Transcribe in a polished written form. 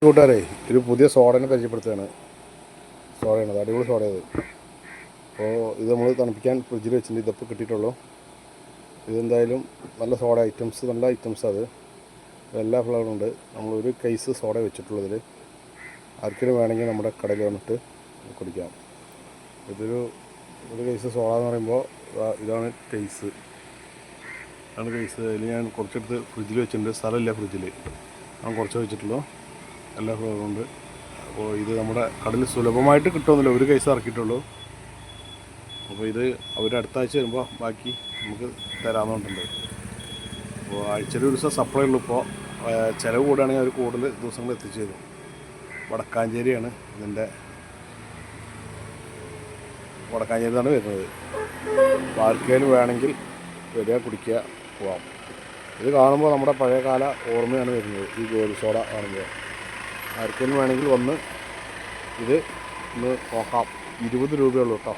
കൂട്ടുകാരെ ഒരു പുതിയ സോഡനെ പരിചയപ്പെടുത്തുകയാണ്. സോഡയാണ്, അടിപൊളി സോഡയത്. അപ്പോൾ ഇത് നമ്മൾ തണുപ്പിക്കാൻ ഫ്രിഡ്ജിൽ വെച്ചിട്ട് ഇതപ്പോൾ കിട്ടിയിട്ടുള്ളൂ. ഇതെന്തായാലും നല്ല സോഡ ഐറ്റംസ്, നല്ല ഐറ്റംസ്. അത് എല്ലാ ഫ്ലേവറും ഉണ്ട്. നമ്മളൊരു കേസ് സോഡ വെച്ചിട്ടുള്ളതിൽ ആർക്കെങ്കിലും വേണമെങ്കിൽ നമ്മുടെ കടയിൽ വന്നിട്ട് കുടിക്കാം. ഒരു കേസ് സോഡ എന്ന് പറയുമ്പോൾ ഇതാണ് കേസ്. അതിൽ ഞാൻ കുറച്ചെടുത്ത് ഫ്രിഡ്ജിൽ വെച്ചിട്ടുണ്ട്. സ്ഥലമില്ല ഫ്രിഡ്ജിൽ, ഞാൻ കുറച്ച് വെച്ചിട്ടുള്ളൂ. എല്ലാ ഫ്ലേവറും ഉണ്ട്. അപ്പോൾ ഇത് നമ്മുടെ കടലിൽ സുലഭമായിട്ട് കിട്ടുമെന്നില്ല, ഒരു കേസ് ഇറക്കിയിട്ടുള്ളൂ. അപ്പോൾ ഇത് അവർ അടുത്ത ആഴ്ച വരുമ്പോൾ ബാക്കി നമുക്ക് തരാമെന്നുണ്ട്. അപ്പോൾ ആഴ്ചയിൽ ഒരു ദിവസം സപ്ലൈ ഉള്ളൂ. ഇപ്പോൾ ചിലവ് കൂടുകയാണെങ്കിൽ അവർ കൂടുതൽ ദിവസങ്ങൾ എത്തിച്ചു തരും. വടക്കാഞ്ചേരിയാണ് ഇതിൻ്റെ, വടക്കാഞ്ചേരിന്നാണ് വരുന്നത്. അപ്പോൾ ആർക്കെങ്കിലും വേണമെങ്കിൽ വരിക, കുടിക്കുക, പോവാം. ഇത് കാണുമ്പോൾ നമ്മുടെ പഴയകാല ഓർമ്മയാണ് വരുന്നത്. ഈ ഗോലി സോഡ കാണുമ്പോൾ ആർക്കെങ്കിലും വേണമെങ്കിൽ വന്ന് ഇത് ഒന്ന് നോക്കാം. 20 രൂപയുള്ളൂ കേട്ടോ.